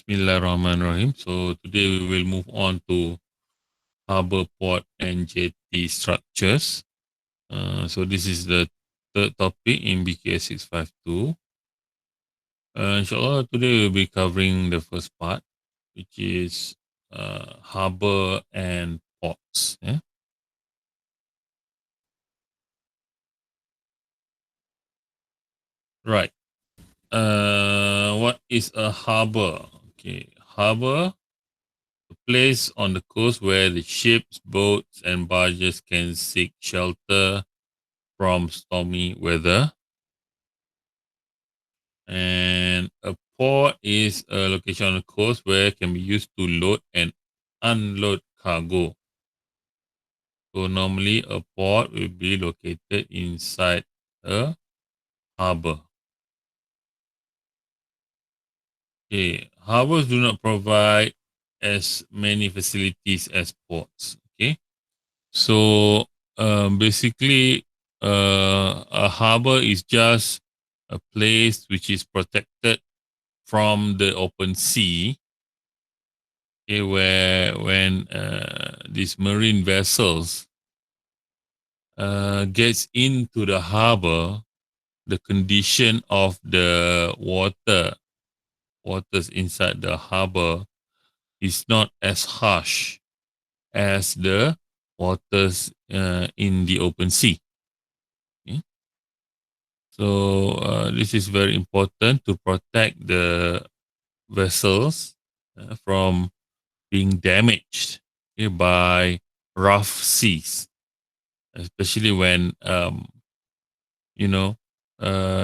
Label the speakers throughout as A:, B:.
A: Bismillahirrahmanirrahim. So today we will move on to harbour, port, and jetty structures. So this is the third topic in BQS652. Inshallah, today we'll be covering the first part, which is harbour and ports. Yeah? Right. What is a harbour? Okay, harbour, a place on the coast where the ships, boats, and barges can seek shelter from stormy weather. And a port is a location on the coast where it can be used to load and unload cargo. So normally a port will be located inside a harbor. Okay, harbors do not provide as many facilities as ports. Okay, so basically, a harbor is just a place which is protected from the open sea. Okay, where when these marine vessels gets into the harbor, the condition of the waters inside the harbor is not as harsh as the waters in the open sea. Okay? So this is very important to protect the vessels from being damaged, okay, by rough seas, especially when you know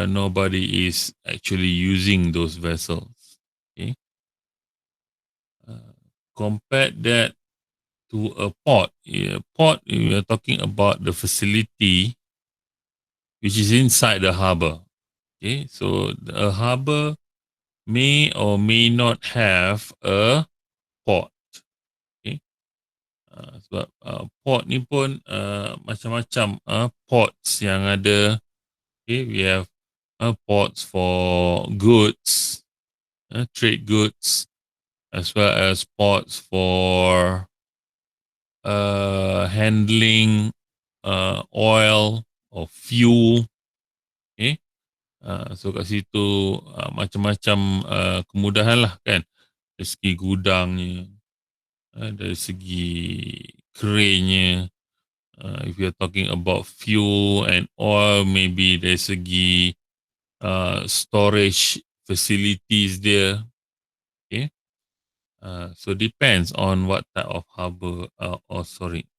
A: nobody is actually using those vessels. Okay, uh, compare that to a port. A port, we are talking about the facility which is inside the harbor. Okay, so a harbor may or may not have a port. Okay, sebab port ni pun macam-macam ports yang ada. Okay, we have ports for goods, trade goods, as well as ports for handling oil or fuel. Okay, so kat situ macam-macam kemudahan lah kan, dari segi gudangnya, dari segi crane-nya. If you're talking about fuel and oil, maybe dari segi storage facilities there. Okay, so depends on what type of harbor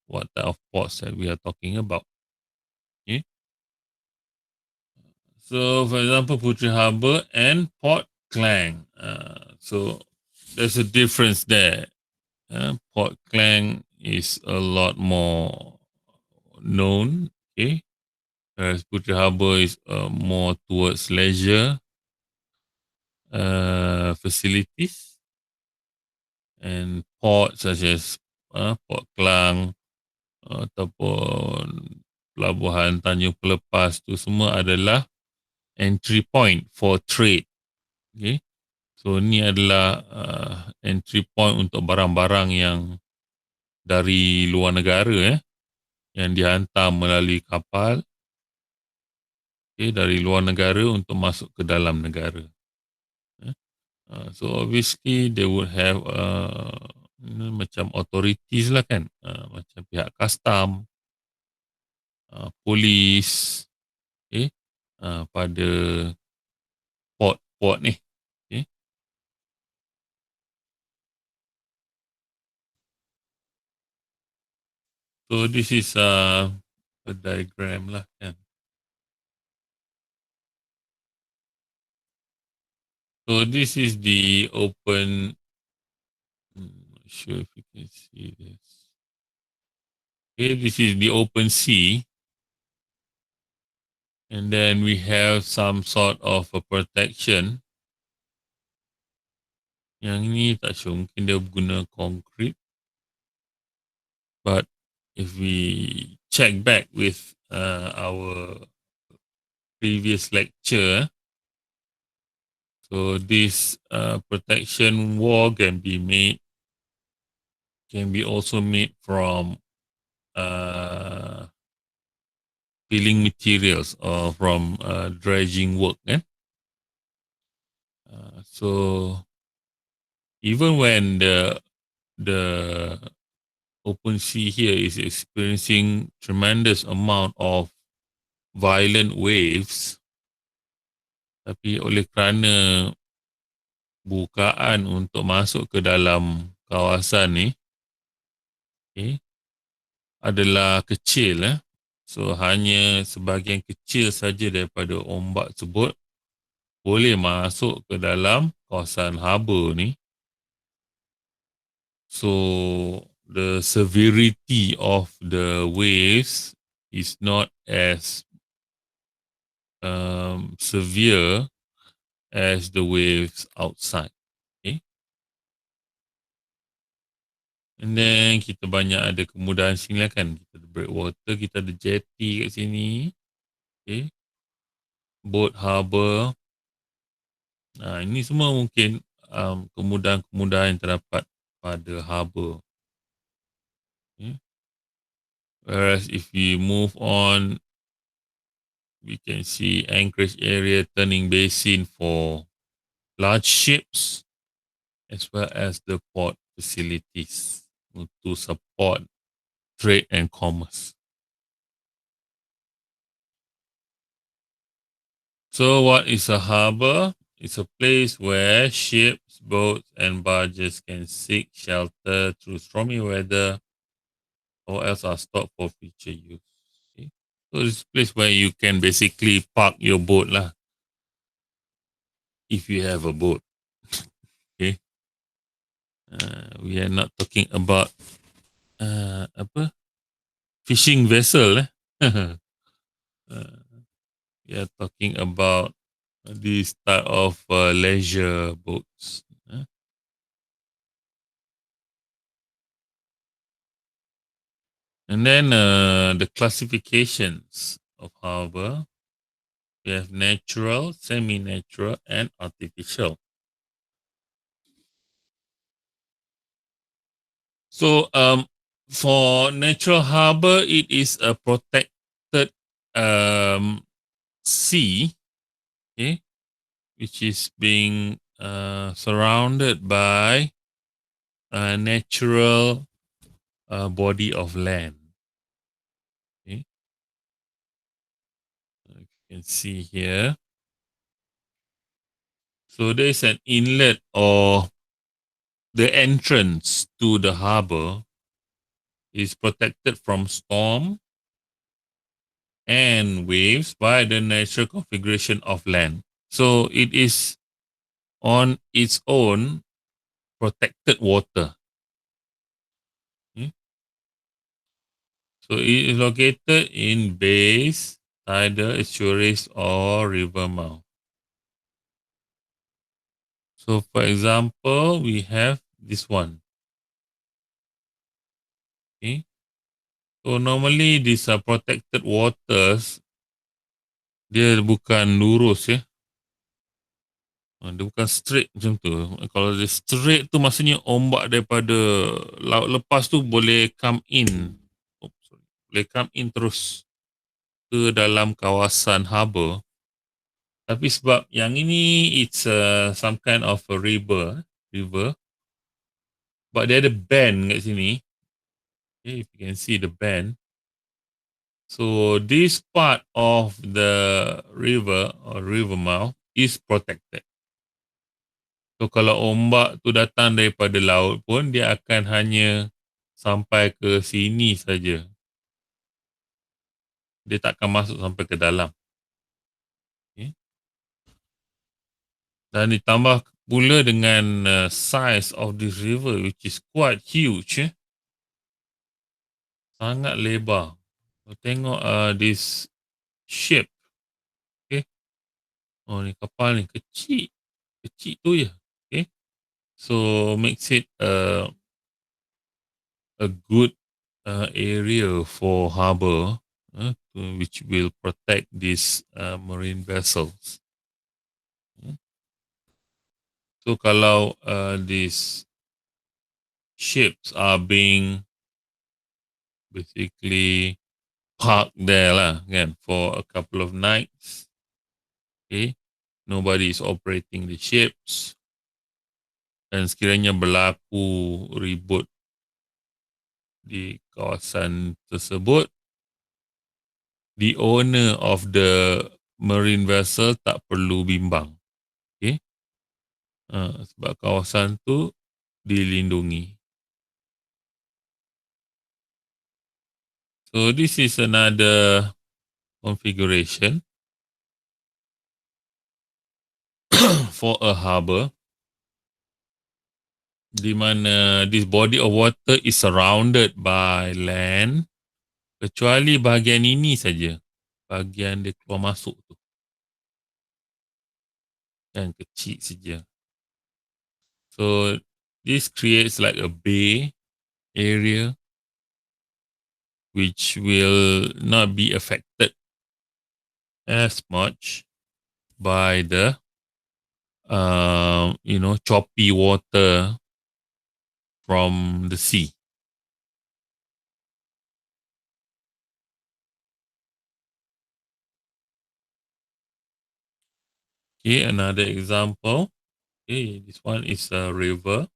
A: what type of ports that we are talking about. Okay, so for example, Putri Harbour and Port Klang. So there's a difference there. Port Klang is a lot more known. Okay, whereas Putri Harbour is more towards leisure facilities, and ports such as Port Klang ataupun pelabuhan Tanjung Pelepas tu semua adalah entry point for trade. Okay, so ni adalah entry point untuk barang-barang yang dari luar negara yang dihantar melalui kapal, okay, dari luar negara untuk masuk ke dalam negara. So obviously they would have macam authorities lah kan, macam pihak custom, polis, okay, pada port ni. Okay. So this is a diagram lah kan. So this is the open. Not sure if you can see this. Okay, this is the open sea, and then we have some sort of a protection. Yang ni tak sure, mungkin dia guna concrete. But if we check back with our previous lecture, So this protection wall can be also made from peeling materials or from dredging work. So even when the open sea here is experiencing tremendous amount of violent waves, tapi oleh kerana bukaan untuk masuk ke dalam kawasan ni adalah kecil. So hanya sebahagian kecil saja daripada ombak tersebut boleh masuk ke dalam kawasan Harbour ni. So the severity of the waves is not as severe as the waves outside. Okay. And then kita banyak ada kemudahan sini lah kan. Kita ada breakwater, kita ada jetty kat sini. Okay. Boat harbour. Ini semua mungkin kemudahan-kemudahan yang terdapat pada harbour. Okay. Whereas if we move on, we can see anchorage area, turning basin for large ships, as well as the port facilities to support trade and commerce. So what is a harbour? It's a place where ships, boats, and barges can seek shelter through stormy weather or else are stopped for future use. Okay. So it's a place where you can basically park your boat lah, if you have a boat. Okay. We are not talking about fishing vessel. We are talking about this type of leisure boats. And then the classifications of harbour. We have natural, semi-natural, and artificial. So for natural harbour, it is a protected sea, okay, which is being surrounded by a natural body of land. Okay. You can see here. So there is an inlet or the entrance to the harbour is protected from storm and waves by the natural configuration of land. So it is on its own protected water. Okay. So it is located in bays, tidal estuaries, or river mouth. So for example, we have this one. Okay. So normally these are protected waters. Dia bukan lurus ya. Dia bukan straight macam tu. Kalau dia straight tu maksudnya ombak daripada laut lepas tu boleh come in. Boleh come in terus ke dalam kawasan harbour. Tapi sebab yang ini it's some kind of a river. But dia ada bend kat sini. Okay, if you can see the bend. So this part of the river or river mouth is protected. So kalau ombak tu datang daripada laut pun dia akan hanya sampai ke sini saja. Dia tak akan masuk sampai ke dalam. Okay. Dan ditambah pula dengan size of this river which is quite huge. Sangat lebar. Tengok this shape. Okay. Oh ni kapal ni kecil. Kecil tu je. Okay. So makes it a good area for harbour which will protect these marine vessels. So kalau these ships are being basically parked there lah, kan, for a couple of nights, okay, nobody is operating the ships, dan sekiranya berlaku ribut di kawasan tersebut, the owner of the marine vessel tak perlu bimbang, okay, sebab kawasan tu dilindungi. So this is another configuration for a harbour di mana this body of water is surrounded by land kecuali bahagian ini saja, bahagian dia keluar masuk tu yang kecil saja. So this creates like a bay area which will not be affected as much by the choppy water from the sea. Okay, another example. Okay, this one is a river.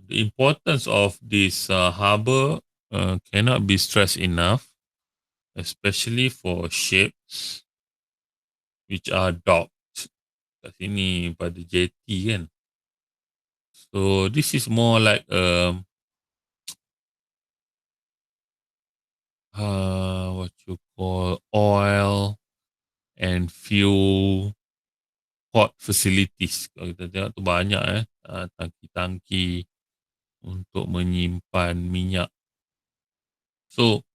A: The importance of this harbour cannot be stressed enough, especially for ships which are docked kat sini pada jetty kan. So this is more like what you call oil and fuel port facilities. Kalau kita tengok tu banyak tangki-tangki untuk menyimpan minyak. So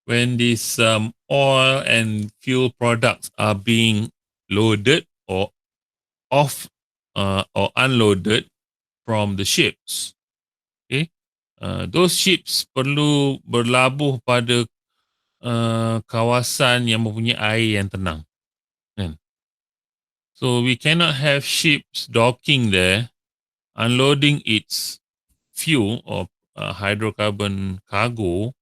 A: when these oil and fuel products are being loaded or off or unloaded from the ships, okay, those ships perlu berlabuh pada kawasan yang mempunyai air yang tenang, kan? So we cannot have ships docking there, unloading its fuel or hydrocarbon cargo,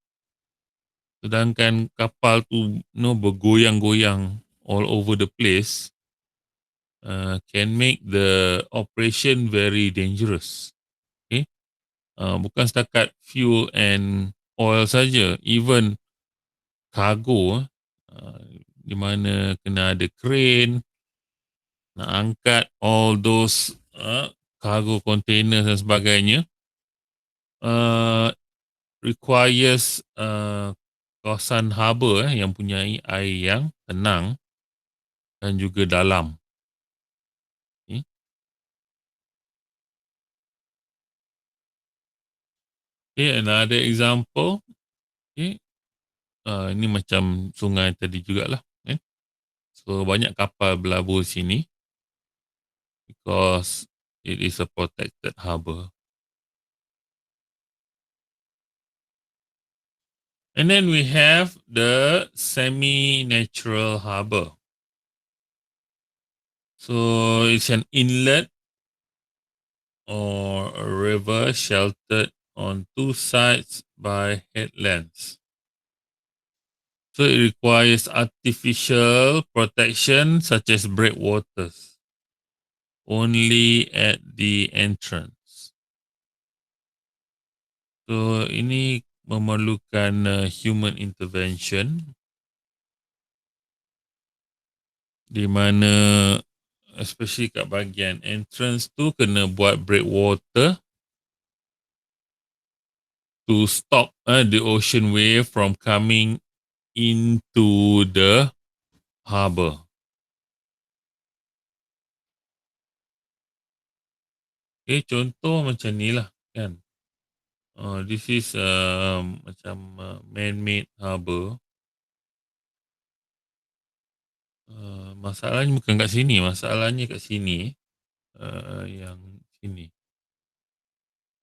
A: sedangkan kapal tu bergoyang-goyang all over the place, can make the operation very dangerous. Okay, bukan setakat fuel and oil saja, even cargo, di mana kena ada crane nak angkat all those cargo containers dan sebagainya, requires kawasan harbour yang punyai air yang tenang dan juga dalam. Okay. Okay, another example. Okay. Ini macam sungai tadi jugalah. Eh? So banyak kapal berlabuh sini because it is a protected harbour. And then we have the semi-natural harbour. So it's an inlet or a river sheltered on two sides by headlands. So it requires artificial protection such as breakwaters only at the entrance. So ini memerlukan human intervention di mana especially kat bahagian entrance tu kena buat breakwater to stop the ocean wave from coming into the harbour. Okay, contoh macam ni lah kan. This is macam man-made harbour. Masalahnya bukan kat sini, masalahnya kat sini. Yang sini.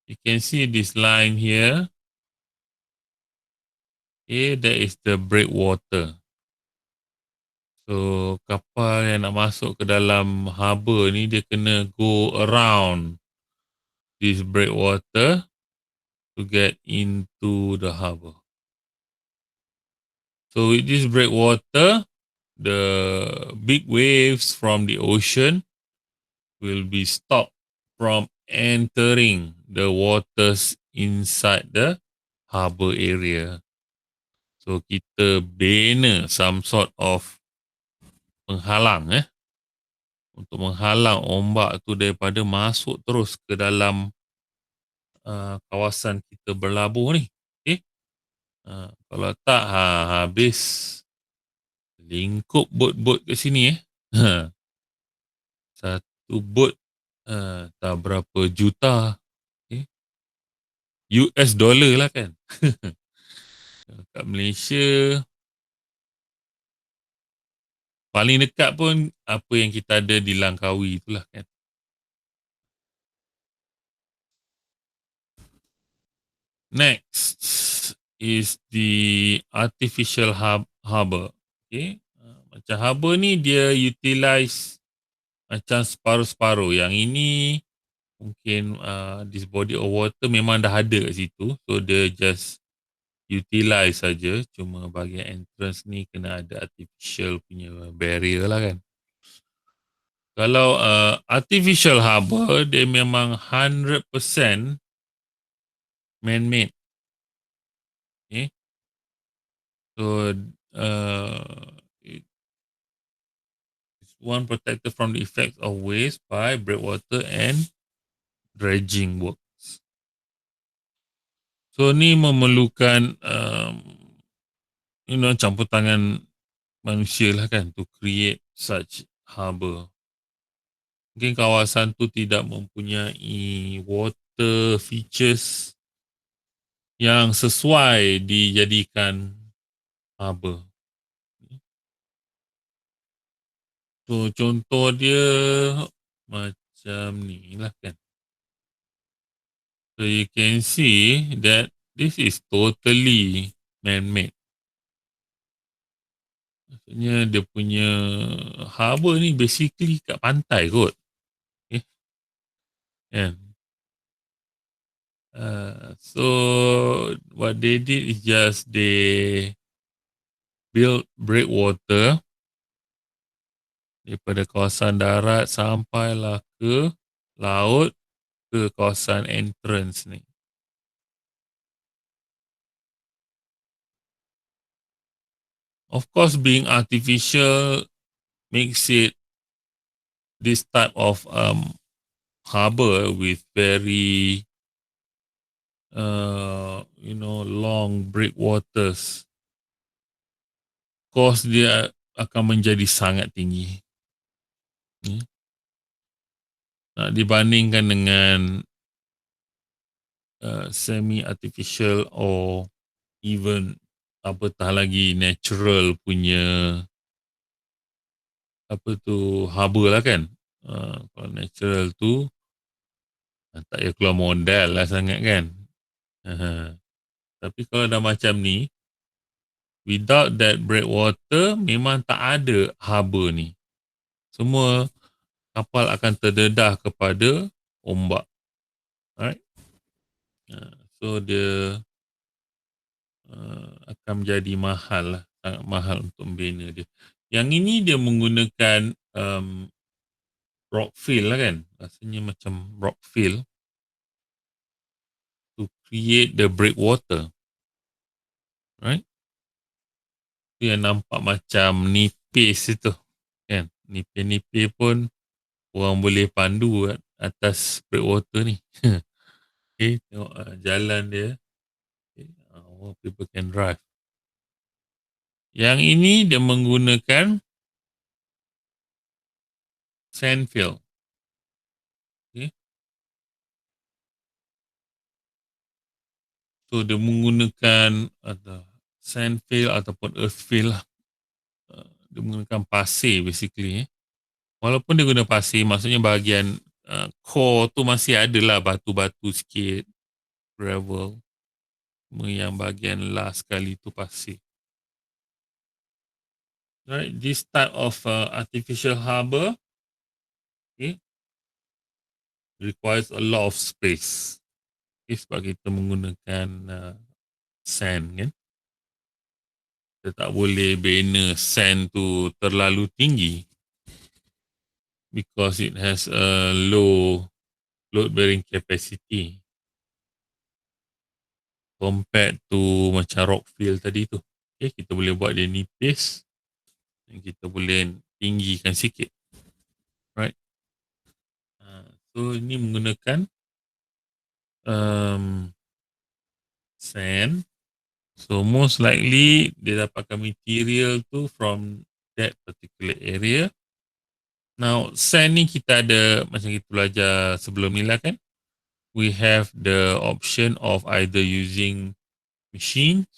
A: You can see this line here. Okay, that is the breakwater. So kapal yang nak masuk ke dalam harbour ni dia kena go around this breakwater to get into the harbour. So with this breakwater, the big waves from the ocean will be stopped from entering the waters inside the harbour area. So kita bina some sort of penghalang untuk menghalang ombak tu daripada masuk terus ke dalam kawasan kita berlabuh ni. Okay? Kalau tak habis lingkup bot-bot ke sini Satu bot tak berapa juta. Okay? US dollar lah kan. Kat Malaysia paling dekat pun apa yang kita ada di Langkawi itulah kan. Next is the artificial harbour. Okay. Macam harbour ni dia utilize macam separuh-separuh. Yang ini mungkin this body of water memang dah ada kat situ. So dia just utilize saja. Cuma bahagian entrance ni kena ada artificial punya barrier lah kan. Kalau artificial harbour dia memang 100% man-made. Okay. So it's one protected from the effects of waves by breakwater and dredging works. So ni memerlukan campur tangan manusia lah kan to create such harbour. Mungkin kawasan tu tidak mempunyai water features yang sesuai dijadikan harbour. So contoh dia macam ni lah kan. So you can see that this is totally man-made. Maksudnya dia punya harbour ni basically kat pantai kot. Okay. Yeah. So what they did is just they build breakwater daripada kawasan darat sampailah ke laut ke kawasan entrance ni. Of course, being artificial makes it this type of harbour with very long breakwaters. Cost dia akan menjadi sangat tinggi. Nak dibandingkan dengan semi-artificial or even apatah lagi natural punya harbour lah kan. Kalau natural tu tak payah keluar modal lah sangat kan. Tapi kalau dah macam ni, without that breakwater memang tak ada harbour ni. Semua kapal akan terdedah kepada ombak. Alright. So dia akan menjadi mahal lah. Sangat mahal untuk membina dia. Yang ini dia menggunakan rock fill lah kan. Rasanya macam rock fill to create the breakwater. Right? Itu yang nampak macam nipis itu. Kan? Nipis-nipis pun orang boleh pandu atas breakwater ni. Okay, tengok jalan dia. Okay. People can drive. Yang ini dia menggunakan sand fill. Okay. So dia menggunakan sand fill ataupun earth fill lah. Dia menggunakan pasir basically. Walaupun dia guna pasir, maksudnya bahagian core tu masih ada lah batu-batu sikit, gravel. Cuma yang bahagian last sekali tu pasir. Right, this type of artificial harbour, okay, requires a lot of space. Okay, sebab kita menggunakan sand kan. Kita tak boleh bina sand tu terlalu tinggi because it has a low load bearing capacity compared to macam rock fill tadi tu. Okay, kita boleh buat dia nipis dan kita boleh tinggikan sikit. Right. So ini menggunakan sand. So most likely dia dapatkan material tu from that particular area. Now sand ni kita ada macam kita belajar sebelum ni lah kan. We have the option of either using machines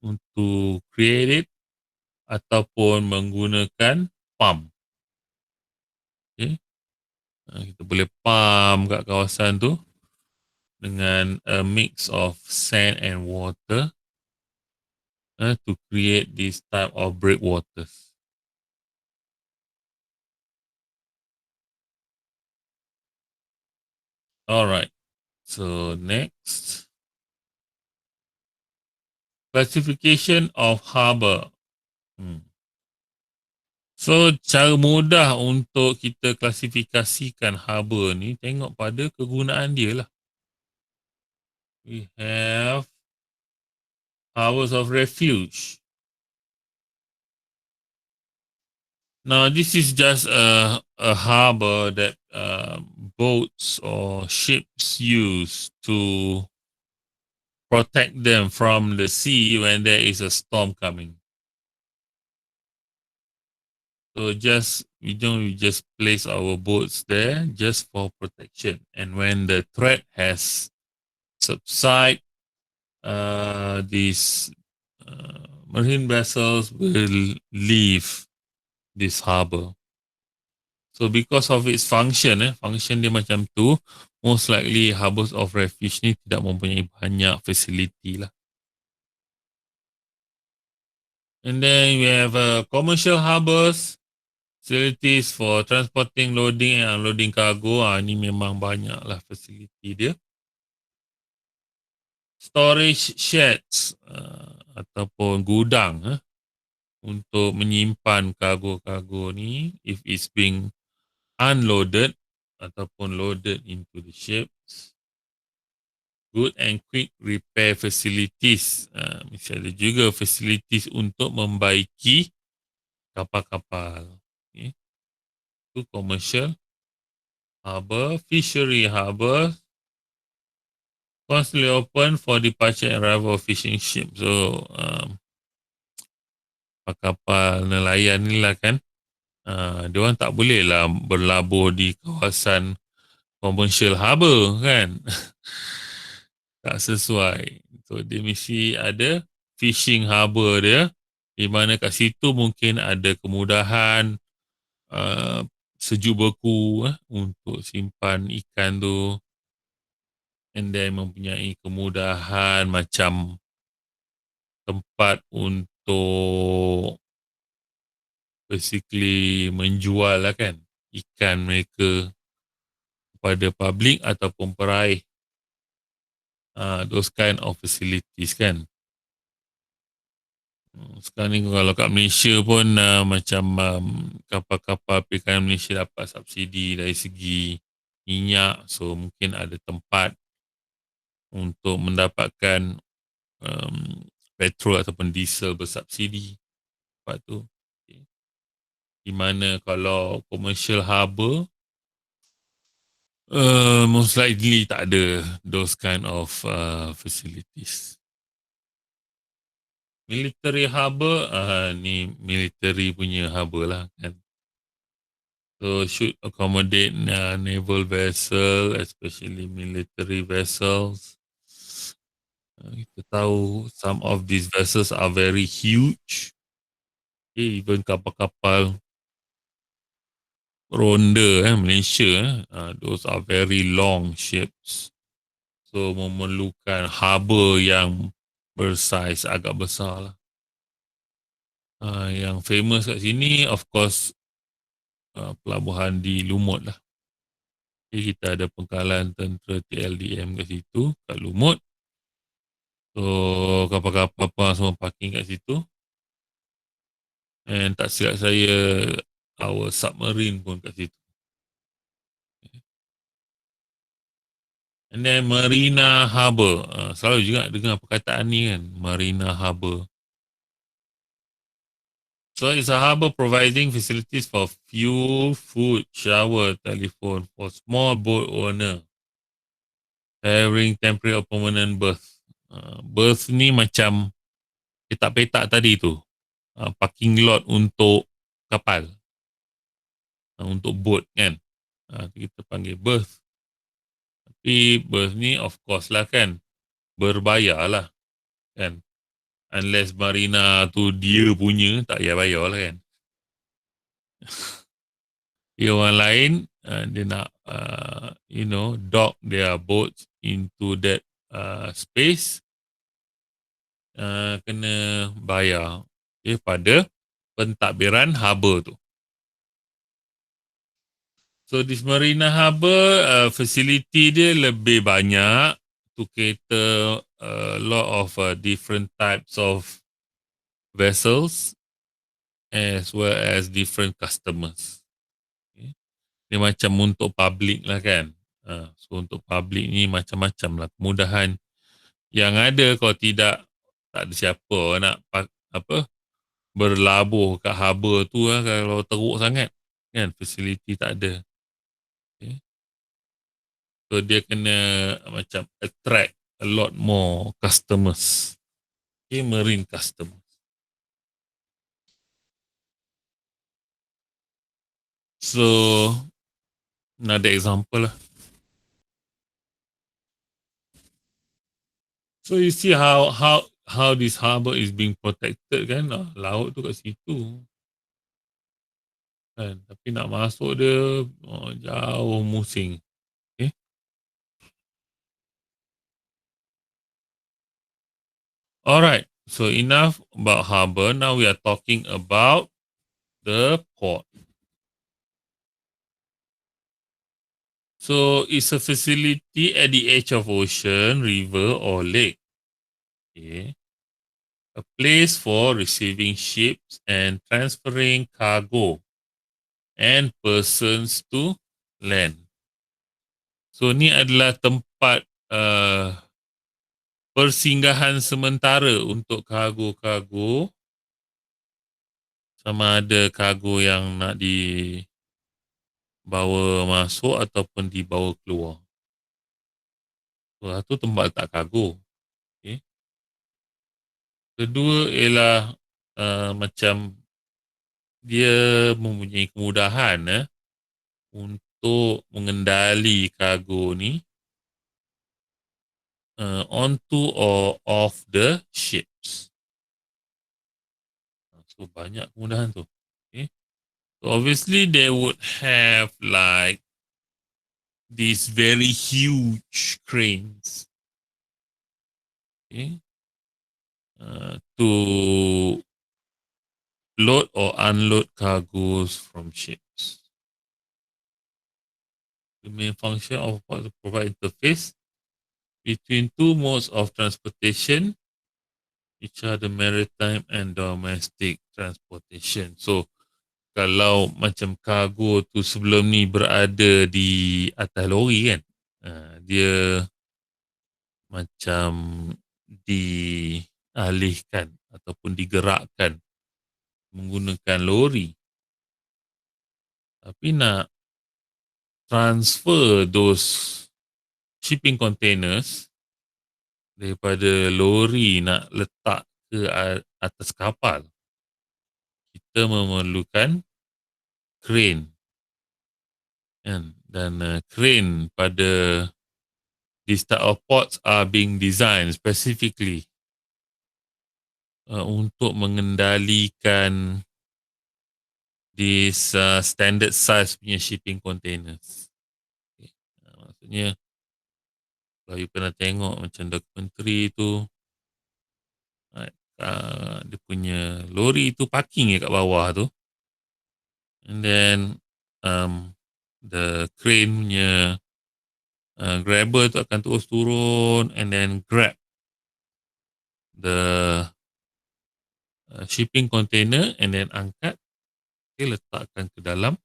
A: untuk create it ataupun menggunakan pump. Okay. Kita boleh pump kat kawasan tu dengan a mix of sand and water to create this type of breakwaters. Alright, so next. Classification of harbour. So, cara mudah untuk kita klasifikasikan harbour ni, tengok pada kegunaan dia lah. We have harbours of refuge. Now, this is just a harbour that boats or ships use to protect them from the sea when there is a storm coming. So we just place our boats there just for protection. And when the threat has subside, these marine vessels will leave this harbour. So because of its function, function dia macam tu, most likely harbours of refuge ni tidak mempunyai banyak facility lah. And then we have commercial harbours, facilities for transporting, loading and unloading cargo. Ini memang banyak lah facility dia. Storage sheds ataupun gudang untuk menyimpan kargo-kargo ni if it's being unloaded ataupun loaded into the ships. Good and quick repair facilities. Misalnya juga facilities untuk membaiki kapal-kapal. Okay. Itu commercial harbour, fishery harbour, constantly open for departure and arrival of fishing ship. So, kapal nelayan ni lah kan, dia orang tak boleh lah berlabuh di kawasan commercial harbour kan. Tak sesuai. So, dia mesti ada fishing harbour dia, di mana kat situ mungkin ada kemudahan sejuk beku untuk simpan ikan tu. And then mempunyai kemudahan macam tempat untuk basically menjual lah kan ikan mereka kepada public ataupun peraih. Those kind of facilities kan. Sekarang ni kalau kat Malaysia pun macam kapal-kapal perikanan Malaysia dapat subsidi dari segi minyak. So mungkin ada tempat untuk mendapatkan petrol ataupun diesel bersubsidi. Lepas tu, okay. Di mana kalau commercial harbour, most likely tak ada those kind of facilities. Military harbour, ni military punya harbour lah kan. So should accommodate naval vessel, especially military vessels. Kita tahu some of these vessels are very huge. Okay, even kapal-kapal ronda Malaysia, those are very long ships. So memerlukan harbour yang bersaiz agak besar lah. Yang famous kat sini of course pelabuhan di Lumut lah. Jadi kita ada pengkalan tentera TLDM kat situ, kat Lumut. So kapal-kapal apa semua parking kat situ. And tak silap saya, our submarine pun kat situ. And then Marina Harbour. Selalu juga dengar perkataan ni kan, Marina Harbour. So it's a harbour providing facilities for fuel, food, shower, telephone for small boat owner having temporary or permanent berth. Berth ni macam petak-petak tadi tu. Parking lot untuk kapal. Untuk boat kan. Kita panggil berth. Tapi berth ni of course lah kan, berbayar lah kan. Unless marina tu dia punya, tak payah bayar lah kan. Dia orang lain, dia nak dock their boats into that space, kena bayar pada pentadbiran harbour tu. So this Marina Harbour facility dia lebih banyak to cater a lot of different types of vessels as well as different customers. Okay. Dia macam untuk public lah kan. So untuk public ni macam-macam lah kemudahan yang ada. Kalau tidak, tak ada siapa nak berlabuh kat harbour tu lah kalau teruk sangat kan, facility tak ada. Okay. So dia kena macam attract a lot more customers. Okay, marine customers. So another example lah. So you see how this harbour is being protected kan. Laut tu kat situ. Kan? Tapi nak masuk dia jauh musing. Okay. Alright. So enough about harbour. Now we are talking about the port. So it's a facility at the edge of ocean, river or lake. Okay. A place for receiving ships and transferring cargo and persons to land. So ni adalah tempat persinggahan sementara untuk kargo-kargo, sama ada kargo yang nak dibawa masuk ataupun dibawa keluar. So satu tempat letak kargo. Okay. Kedua ialah macam dia mempunyai kemudahan untuk mengendali kargo ni onto or off the ships. So banyak kemudahan tu. Okay. So obviously they would have like these very huge cranes. Okay. To load or unload cargoes from ships. The main function of what to provide interface between two modes of transportation, which are the maritime and domestic transportation. So kalau macam kargo tu sebelum ni berada di atas lori kan, dia macam dialihkan ataupun digerakkan menggunakan lori. Tapi nak transfer those shipping containers daripada lori nak letak ke atas kapal, kita memerlukan crane. Dan crane pada these type of ports are being designed specifically untuk mengendalikan this standard size punya shipping containers. Okay. Maksudnya kalau you pernah tengok macam dokumentari tu, dia punya lori tu parking kat bawah tu, and then the crane punya grabber tu akan terus turun and then grab the shipping container and then angkat, letakkan ke dalam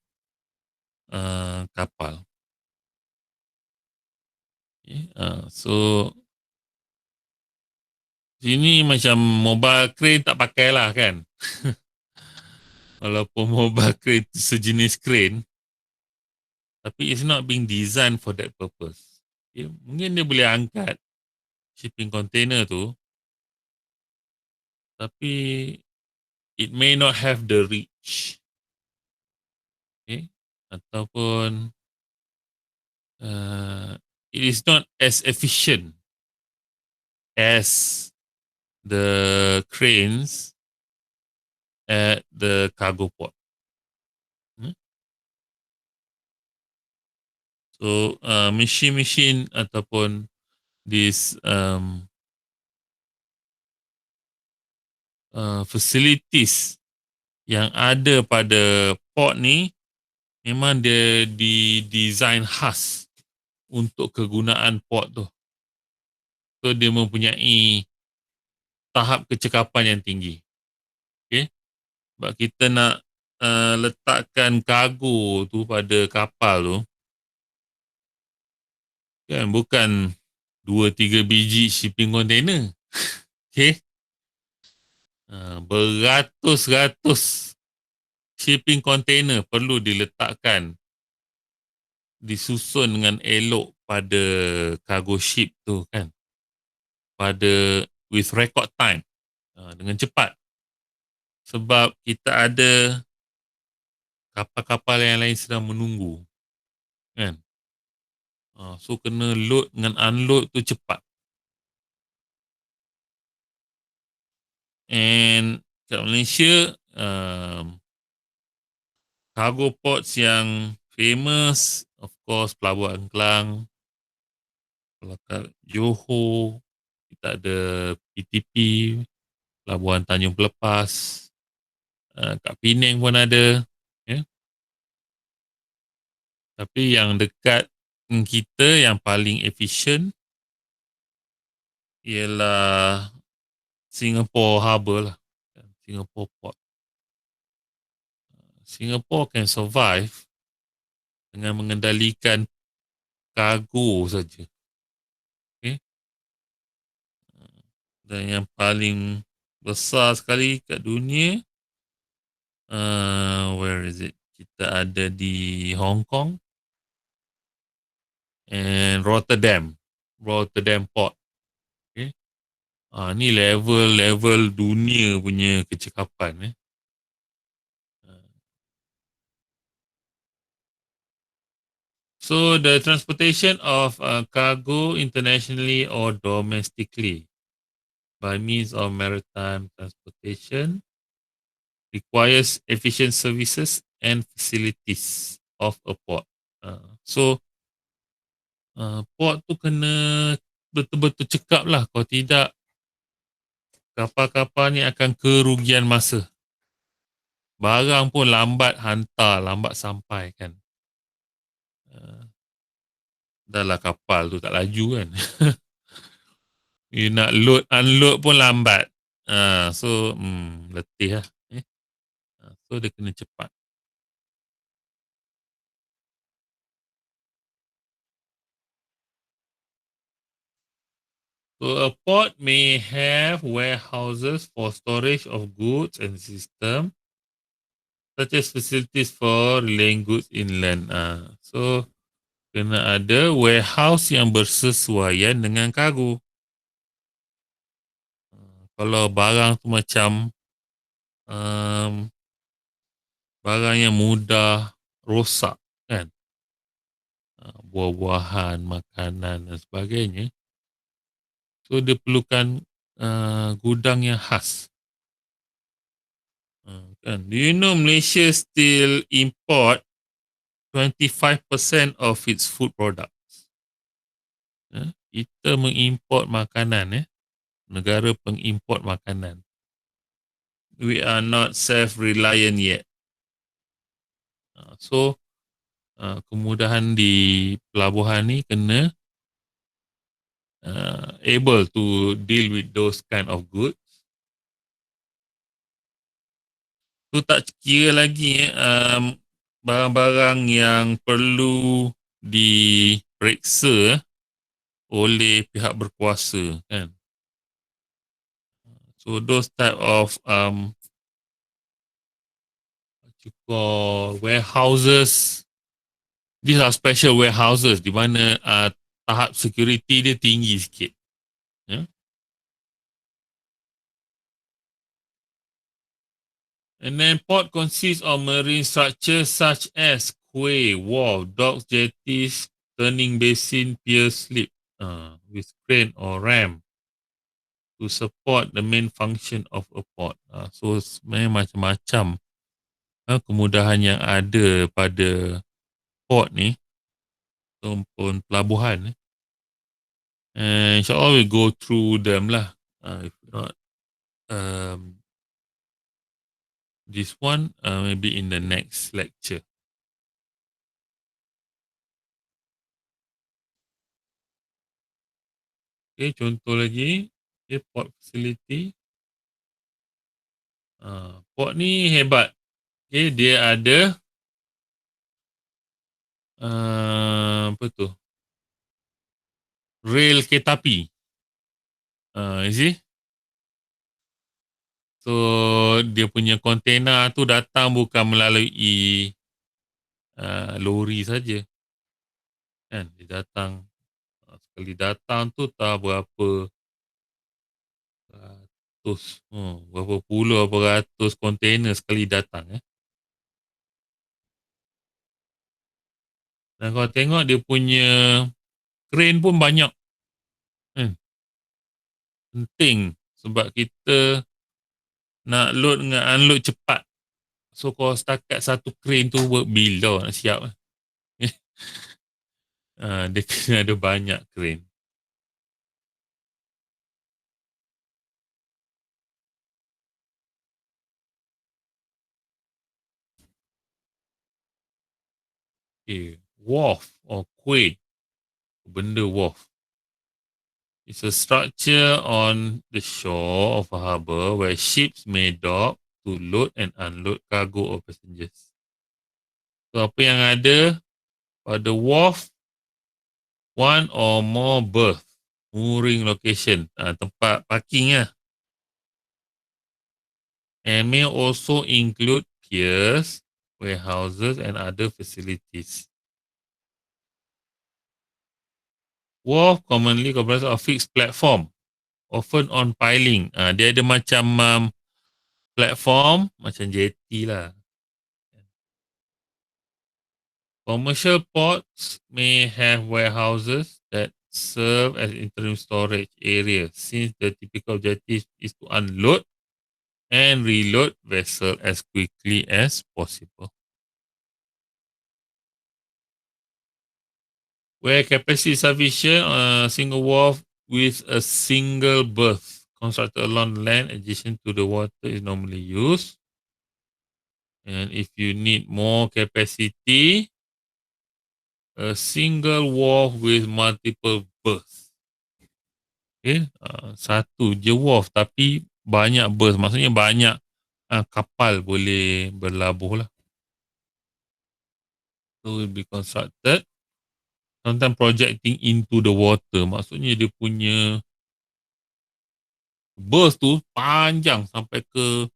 A: kapal. Okay. So sini macam mobile crane tak pakai lah kan. Walaupun mobile crane sejenis crane, tapi it's not being designed for that purpose. Okay. Mungkin dia boleh angkat shipping container tu, tapi it may not have the reach. Okay. Ataupun it is not as efficient as the cranes at the cargo port. So machine ataupun this facilities yang ada pada port ni memang dia didesign khas untuk kegunaan port tu. So dia mempunyai tahap kecekapan yang tinggi. Okay. Sebab kita nak letakkan kargo tu pada kapal tu, kan bukan 2-3 biji shipping container. Okay. Beratus-ratus shipping container perlu diletakkan, disusun dengan elok pada cargo ship tu kan, pada with record time, dengan cepat. Sebab kita ada kapal-kapal yang lain sedang menunggu kan. So kena load dengan unload tu cepat. And kat Malaysia, cargo ports yang famous, of course, Pelabuhan Kelang, kalau kat Johor, kita ada PTP, Pelabuhan Tanjung Pelepas, kat Penang pun ada. Yeah. Tapi yang dekat kita yang paling efisien ialah Singapore Harbour lah. Singapore Port. Singapore can survive dengan mengendalikan kargo saja. Okay. Dan yang paling besar sekali kat dunia, where is it? Kita ada di Hong Kong and Rotterdam Port. Okay. Ni level dunia punya kecekapan. So the transportation of cargo internationally or domestically by means of maritime transportation requires efficient services and facilities of a port. So port tu kena betul-betul cekap lah. Kalau tidak, kapal-kapal ni akan kerugian masa. Barang pun lambat hantar, lambat sampai kan. Dah lah kapal tu tak laju kan. You nak load, unload pun lambat. So letih lah. So dia kena cepat. So a port may have warehouses for storage of goods and system, such as facilities for relaying goods inland. So kena ada warehouse yang bersesuaian dengan kargo. Kalau barang tu macam barang yang mudah rosak kan, buah-buahan, makanan dan sebagainya, so dia perlukan gudang yang khas. Kan? Do you know Malaysia still import 25% of its food products? Kita mengimport makanan, negara pengimport makanan. we are not self-reliant yet. So, kemudahan di pelabuhan ni kena able to deal with those kind of goods. Tu tak kira lagi barang-barang yang perlu diperiksa oleh pihak berkuasa, kan. So those type of what you call warehouses, these are special warehouses di mana tahap security dia tinggi sikit. Yeah? And then port consists of marine structures such as quay, wharf, docks, jetties, turning basin, pier, slip, with crane or ram to support the main function of a port. So sebenarnya macam-macam kemudahan yang ada pada port ni, ataupun pelabuhan. And insyaAllah we go through them lah. If not, this one maybe in the next lecture. Okay, contoh lagi. Okay, port facility. Port ni hebat. Okay, dia ada apa tu? Rail kereta api. You see? So, dia punya kontena tu datang bukan melalui lori saja. Kan, dia datang. Sekali datang tu tak berapa ratus, berapa puluh, berapa ratus kontena sekali datang. Dan kalau tengok dia punya crane pun banyak. Penting sebab kita nak load dengan unload cepat. So kalau setakat satu crane tu work bila nak siap. Dia kena ada banyak crane. Okay. Wharf or quay. Benda wharf. It's a structure on the shore of a harbour where ships may dock to load and unload cargo or passengers. So apa yang ada pada wharf, one or more berth, mooring location, tempat parking lah. And may also include piers, warehouses and other facilities. Wharf commonly comprises of fixed platform, often on piling. Dia ada macam platform, macam jetty lah. Commercial ports may have warehouses that serve as interim storage areas, since the typical objective is to unload and reload vessel as quickly as possible. Where capacity is sufficient, a single wharf with a single berth constructed along the land adjacent to the water is normally used. And if you need more capacity, a single wharf with multiple berths. Okay, satu je wharf tapi banyak berth, maksudnya banyak kapal boleh berlabuh lah. So will be constructed, sometimes projecting into the water, maksudnya dia punya berth tu panjang sampai ke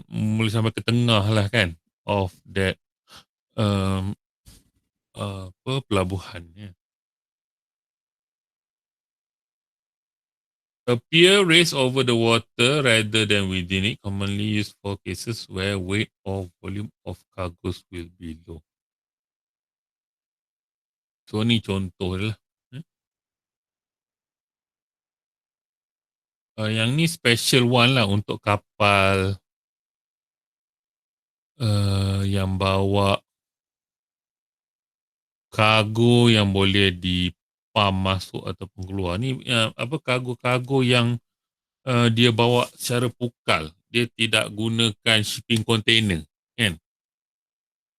A: boleh sampai ke tengah lah kan of that pelabuhan. A pier raised over the water rather than within it, commonly used for cases where weight or volume of cargoes will be low. So ni contoh lah. Yang ni special one lah untuk kapal yang bawa kargo yang boleh dipam masuk ataupun keluar. Ni apa kargo-kargo yang dia bawa secara pukal. Dia tidak gunakan shipping container, kan?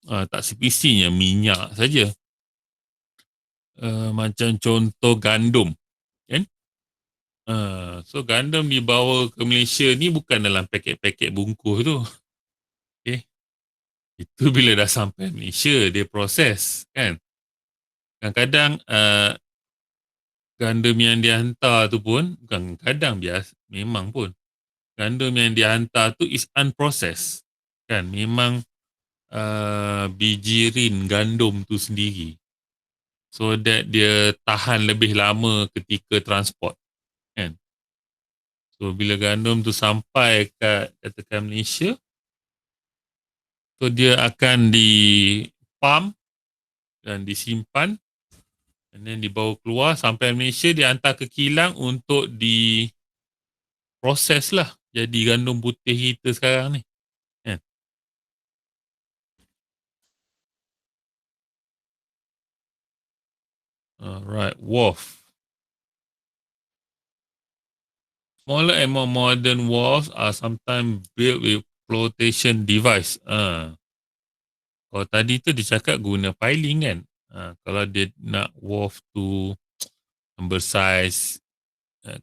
A: Tak sepisinya minyak saja. Macam contoh gandum, kan? So gandum dibawa ke Malaysia ni bukan dalam paket-paket bungkus tu. Okay. Itu bila dah sampai Malaysia, dia proses, kan? Kadang-kadang gandum yang dihantar tu pun, bukan kadang biasa, memang pun. Gandum yang dihantar tu is unprocessed. Kan? Memang biji rin gandum tu sendiri. So that dia tahan lebih lama ketika transport. Kan? So bila gandum tu sampai kat katakan Malaysia, so dia akan di pump dan disimpan, and then dibawa keluar sampai Malaysia, dihantar ke kilang untuk diproses lah jadi gandum putih kita sekarang ni, kan? Right, wharf. Smaller and more modern wharves are sometimes built with flotation device. Kalau tadi tu dia cakap guna piling, kan? Kalau dia nak wharf tu yang bersaiz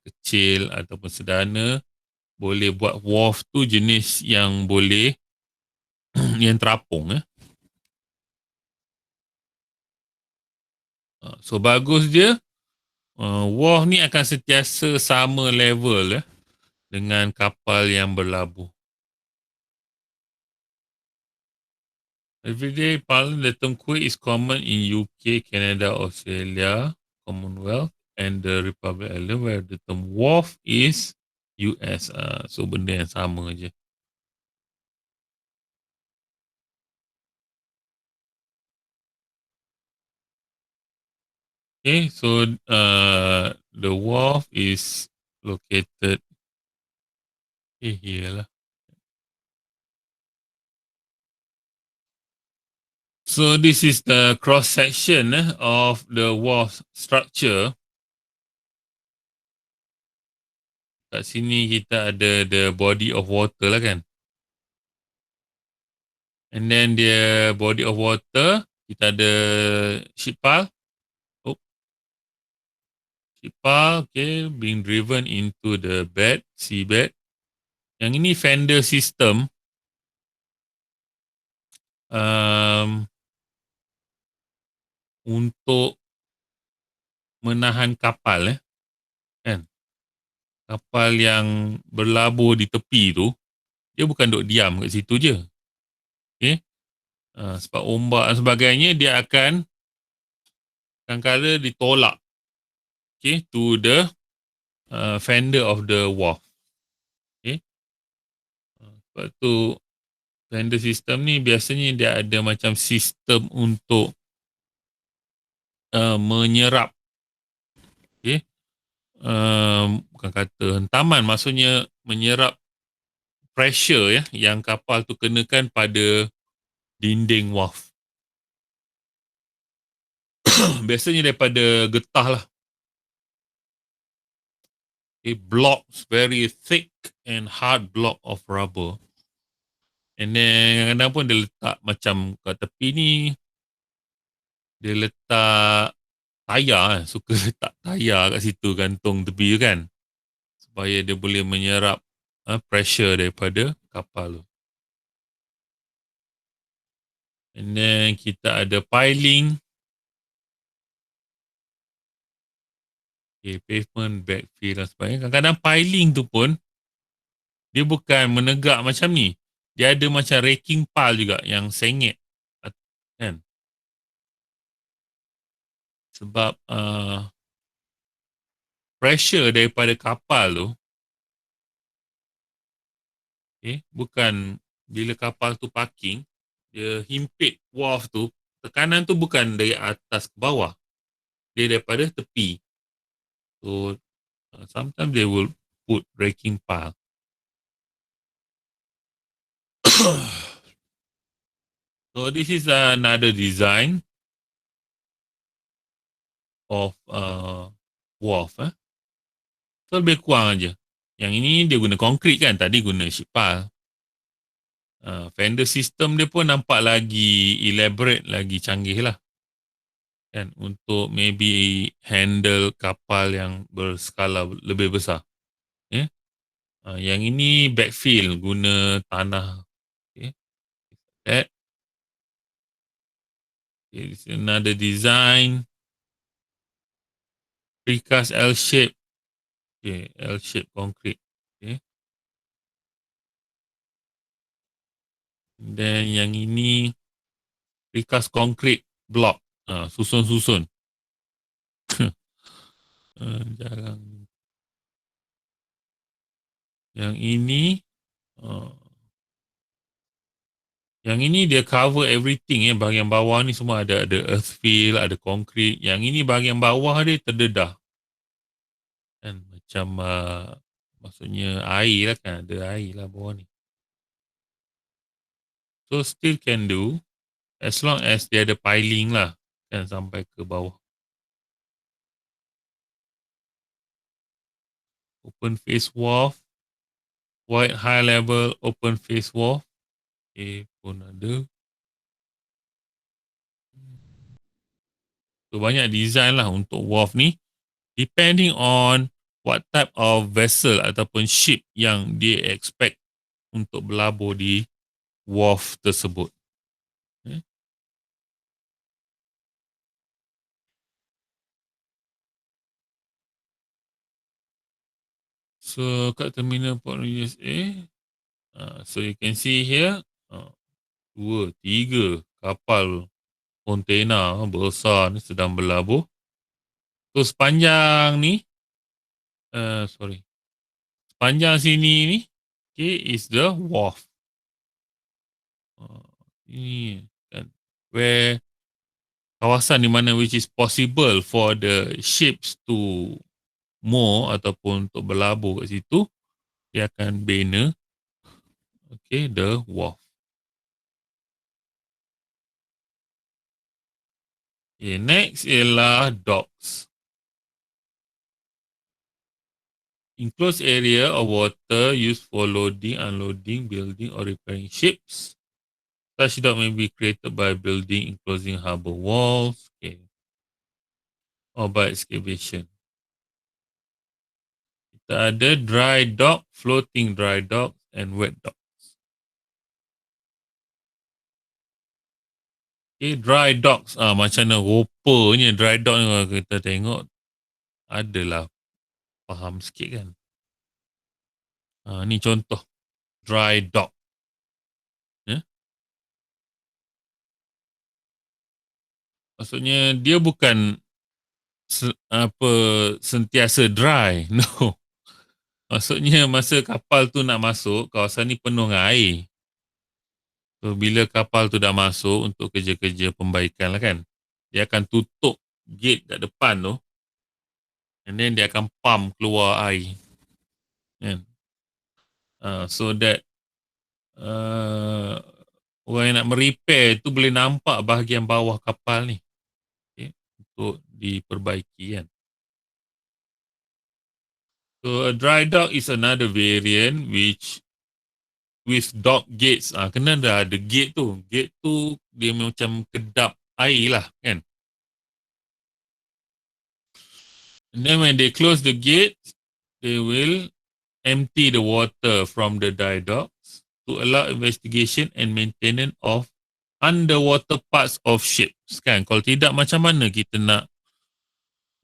A: kecil ataupun sederhana, boleh buat wharf tu jenis yang boleh yang terapung. So bagus dia, wharf ni akan sentiasa sama level dengan kapal yang berlabuh. Everyday Parliament, the term quay is common in UK, Canada, Australia, Commonwealth and the Republic Island, where the term wharf is US. So benda yang sama je. Okay, so the wharf is located here lah. So this is the cross section of the wharf structure. Kat sini kita ada the body of water lah, kan. And then the body of water, kita ada ship pile. Ship pile, okay, being driven into the bed, seabed. Yang ini fender system. Untuk menahan kapal, kan. Kapal yang berlabuh di tepi tu, dia bukan duduk diam kat situ je. Okay. Sebab ombak dan sebagainya, dia akan kadang-kadang ditolak, okay, to the fender of the wharf. Okay. Sebab tu fender system ni biasanya dia ada macam sistem untuk menyerap, okay, bukan kata hentaman, maksudnya menyerap pressure yang kapal tu kenakan pada dinding wharf. Biasanya daripada getah lah. Okay, blocks, very thick and hard block of rubber. And then kadang-kadang pun dia letak macam kat tepi ni, dia letak tayar, suka letak tayar kat situ, gantung tepi tu, kan, supaya dia boleh menyerap pressure daripada kapal tu. And then kita ada piling. Okay, pavement, backfill dan sebagainya. Kadang-kadang piling tu pun dia bukan menegak macam ni. Dia ada macam raking pile juga yang sengit, kan. Sebab pressure daripada kapal tu, okay, bukan bila kapal tu parking, dia himpit wharf tu, tekanan tu bukan dari atas ke bawah, dia daripada tepi. So sometimes they will put raking pile. So this is another design of wharf. So lebih kurang aja. Yang ini dia guna konkrit kan, tadi guna sheet pile. Fender system dia pun nampak lagi elaborate, lagi canggih lah. Kan, untuk maybe handle kapal yang berskala lebih besar. Yeah? Yang ini backfill, guna tanah. Okay. That is another design. Precast L-shape. Okay, L-shape concrete. Okay. Dan yang ini precast concrete block. Susun-susun. Jarang. Yang ini uh, yang ini dia cover everything ya. Bahagian bawah ni semua ada earth fill, ada concrete. Yang ini bahagian bawah dia terdedah. Kan macam maksudnya air lah kan, ada air lah bawah ni. So still can do as long as dia ada piling lah kan sampai ke bawah. Open face wharf, wide high level open face wharf. Pun ada. So banyak design lah untuk wharf ni. Depending on what type of vessel ataupun ship yang dia expect untuk berlabur di wharf tersebut. Okay. So kat terminal Port USA, so you can see here, 2, 3 kapal kontena besar ni sedang berlabuh. So sepanjang ni, sepanjang sini ni, okay, is the wharf. Ini kan, where kawasan di mana which is possible for the ships to moor ataupun untuk berlabuh kat situ, dia akan bina, okay, the wharf. Okay, next ialah docks. Enclosed area of water used for loading, unloading, building or repairing ships. Such dock may be created by building enclosing harbour walls, okay, or by excavation. Kita ada dry dock, floating dry dock and wet dock. Okay, dry docks. Macam mana rupanya dry dock ni kalau kita tengok adalah faham sikit kan. Ni contoh dry dock. Ya? Maksudnya dia bukan sentiasa dry. No. Maksudnya masa kapal tu nak masuk, kawasan ni penuh dengan air. So, bila kapal tu dah masuk untuk kerja-kerja pembaikan lah kan, dia akan tutup gate kat depan tu, and then dia akan pump keluar air. Kan? So that orang yang nak merepair tu boleh nampak bahagian bawah kapal ni, okay, untuk diperbaiki kan. So a dry dock is another variant which with dock gates. Kena dah ada gate tu. Gate tu dia macam kedap air lah kan. And then when they close the gate, they will empty the water from the dry docks to allow investigation and maintenance of underwater parts of ships kan. Kalau tidak, macam mana kita nak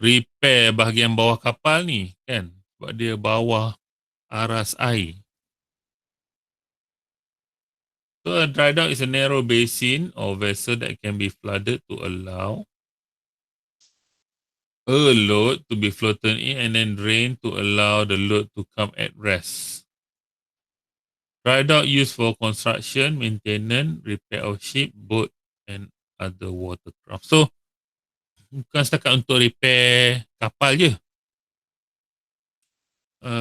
A: repair bahagian bawah kapal ni kan, sebab dia bawah aras air. So a dry dock is a narrow basin or vessel that can be flooded to allow a load to be floated in and then drained to allow the load to come at rest. Dry dock used for construction, maintenance, repair of ship, boat and other watercraft. So bukan setakat untuk repair kapal je.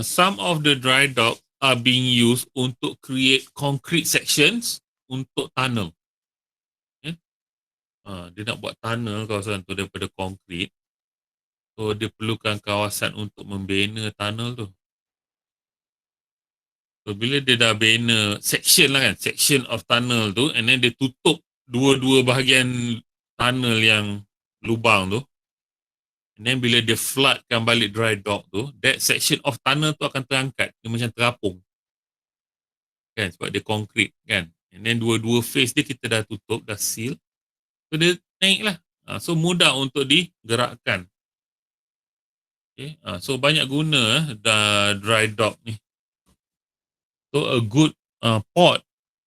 A: Some of the dry dock are being used untuk create concrete sections untuk tunnel. Dia nak buat tunnel kawasan tu daripada konkrit. So dia perlukan kawasan untuk membina tunnel tu. So, bila dia dah bina section lah kan, section of tunnel tu, and then dia tutup dua-dua bahagian tunnel yang lubang tu, and then bila dia floodkan balik dry dock tu, that section of tunnel tu akan terangkat. Dia macam terapung. Kan, sebab dia konkret kan. And then dua-dua face dia kita dah tutup, dah seal. So, dia naik lah. So, mudah untuk digerakkan. Okay. So, banyak guna dry dock ni. So, a good port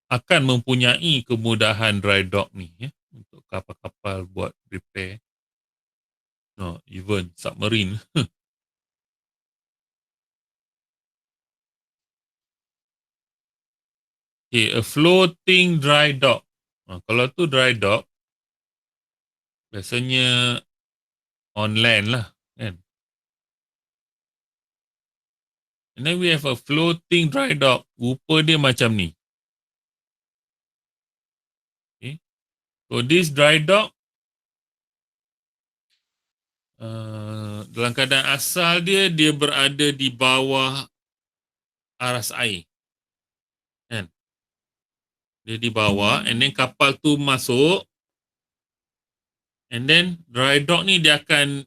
A: akan mempunyai kemudahan dry dock ni ya, untuk kapal-kapal buat repair. No, even submarine. Okay, a floating dry dock. Kalau tu dry dock, biasanya on land lah kan. And then we have a floating dry dock. Rupa dia macam ni. Okay. So this dry dock, dalam keadaan asal dia berada di bawah aras air. Kan? Dia di bawah, and then kapal tu masuk, and then dry dock ni dia akan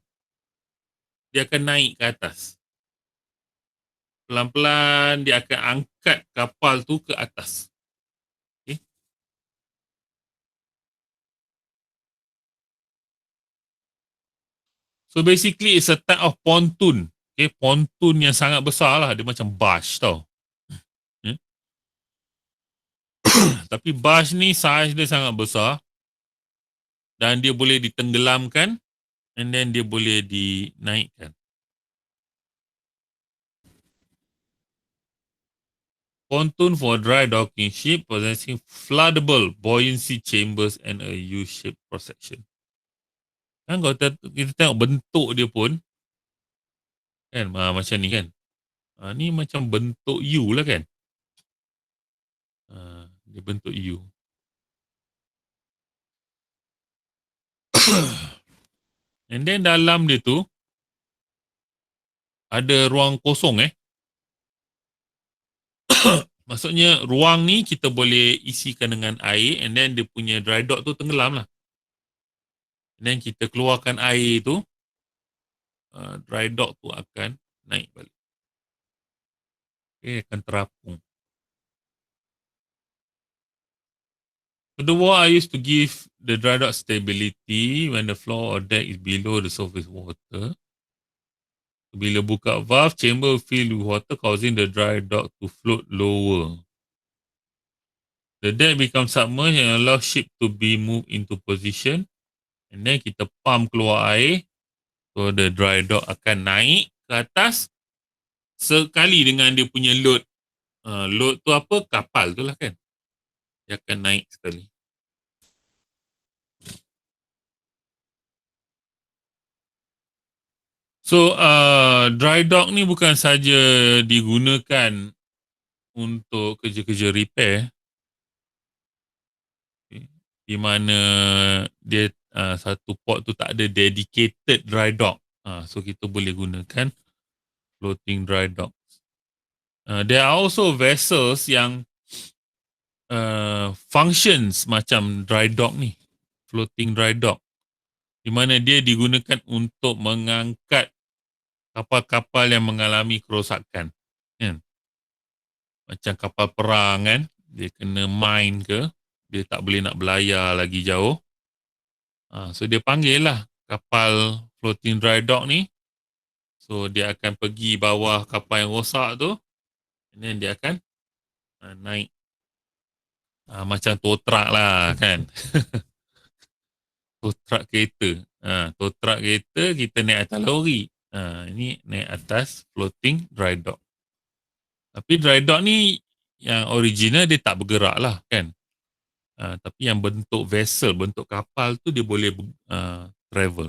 A: naik ke atas. Pelan-pelan dia akan angkat kapal tu ke atas. Okay. So basically it's a type of pontoon. Okay, pontoon yang sangat besar lah. Dia macam barge tau. Hmm? Tapi barge ni size dia sangat besar. Dan dia boleh ditenggelamkan. And then dia boleh dinaikkan. Pontoon for dry docking ship possessing floodable buoyancy chambers and a U-shaped cross-section. Kan kalau kita tengok bentuk dia pun, kan macam ni kan. Ni macam bentuk U lah kan. Dia bentuk U. And then dalam dia tu, ada ruang kosong Maksudnya ruang ni kita boleh isikan dengan air, and then dia punya dry dock tu tenggelam lah. And then kita keluarkan air tu, dry dock tu akan naik balik. Okay, akan terapung. So the wall I used to give the dry dock stability when the floor or deck is below the surface water. Bila buka valve, chamber will fill with water, causing the dry dock to float lower. The deck becomes submerged and allow ship to be moved into position. And then kita pump keluar air. So the dry dock akan naik ke atas sekali dengan dia punya load. Load tu apa? Kapal tu lah kan. Dia akan naik sekali. So dry dock ni bukan saja digunakan untuk kerja-kerja repair. Di mana dia satu port tu tak ada dedicated dry dock. So kita boleh gunakan floating dry dock. There are also vessels yang functions macam dry dock ni, floating dry dock, di mana dia digunakan untuk mengangkat kapal-kapal yang mengalami kerosakan. Kan? Macam kapal perang kan, dia kena mine ke, dia tak boleh nak belayar lagi jauh. So dia panggil lah kapal floating dry dock ni. So dia akan pergi bawah kapal yang rosak tu, and then dia akan naik. Macam tow truck lah kan. Tow truck kereta. Tow truck kereta kita naik atas lori. Ini naik atas floating dry dock. Tapi dry dock ni yang original dia tak bergerak lah kan. Tapi yang bentuk vessel, bentuk kapal tu dia boleh travel.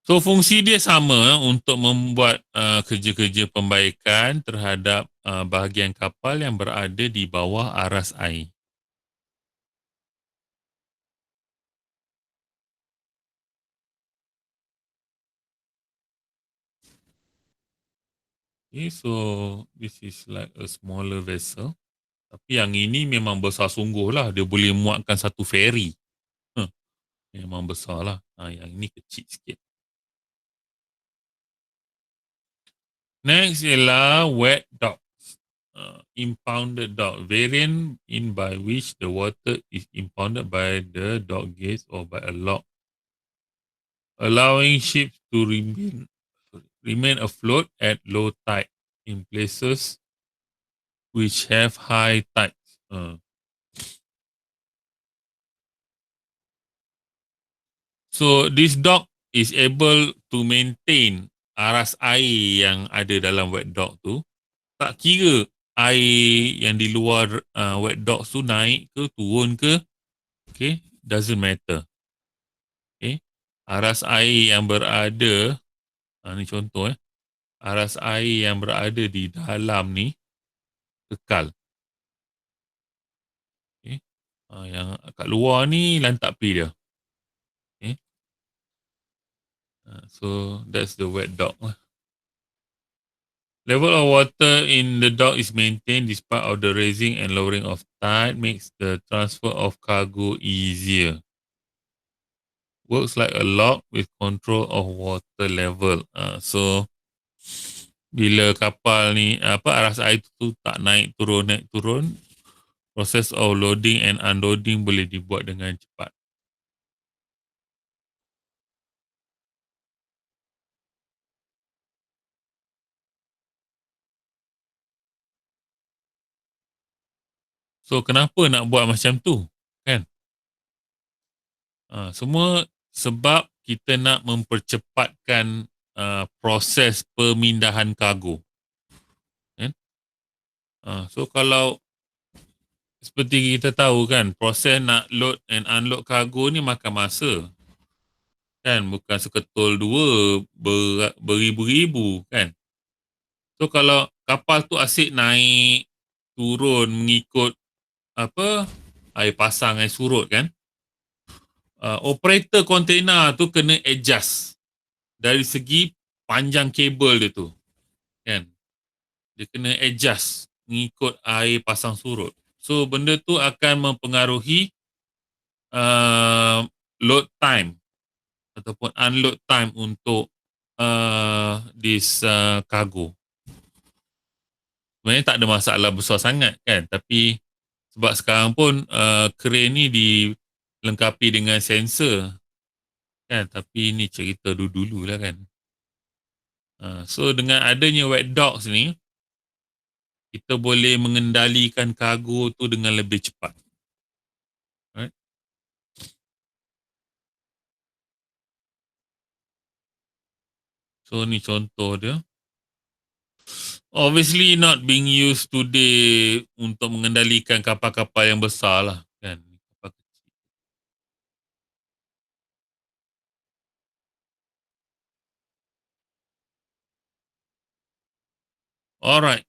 A: So fungsi dia sama untuk membuat kerja-kerja pembaikan terhadap bahagian kapal yang berada di bawah aras air. Okay, so this is like a smaller vessel. Tapi yang ini memang besar sungguh lah. Dia boleh muatkan satu ferry. Huh, memang besar lah. Yang ini kecil sikit. Next ialah wet dock. Impounded dock. Variant in by which the water is impounded by the dock gates or by a lock, allowing ships to remain afloat at low tide in places which have high tides. So this dock is able to maintain aras air yang ada dalam wet dock tu. Tak kira air yang di luar wet dock tu naik ke turun ke, okay, doesn't matter. Okay. Aras air yang berada, ni contoh aras air yang berada di dalam ni kekal. Okay. Yang kat luar ni lantak pi dia. Okay. So that's the wet dock lah. Level of water in the dock is maintained despite of the raising and lowering of tide, makes the transfer of cargo easier. Works like a lock with control of water level. So bila kapal ni aras air tu tak naik turun, proses of loading and unloading boleh dibuat dengan cepat. So kenapa nak buat macam tu? Kan? Semua sebab kita nak mempercepatkan proses pemindahan kargo. Kan? So kalau seperti kita tahu kan, proses nak load and unload kargo ni makan masa. Kan? Bukan seketul dua, beribu-ribu kan. So kalau kapal tu asyik naik, turun mengikut air pasang, air surut kan. Operator container tu kena adjust dari segi panjang kabel dia tu. Kan? Dia kena adjust mengikut air pasang surut. So benda tu akan mempengaruhi load time ataupun unload time untuk this cargo. Sebenarnya tak ada masalah besar sangat kan, tapi sebab sekarang pun crane ni dilengkapi dengan sensor kan, tapi ni cerita dulu-dulu lah kan. So dengan adanya wet docks ni, kita boleh mengendalikan kargo tu dengan lebih cepat. Right? So ni contoh dia. Obviously not being used today untuk mengendalikan kapal-kapal yang besar lah kan. Kapal kecil. Alright.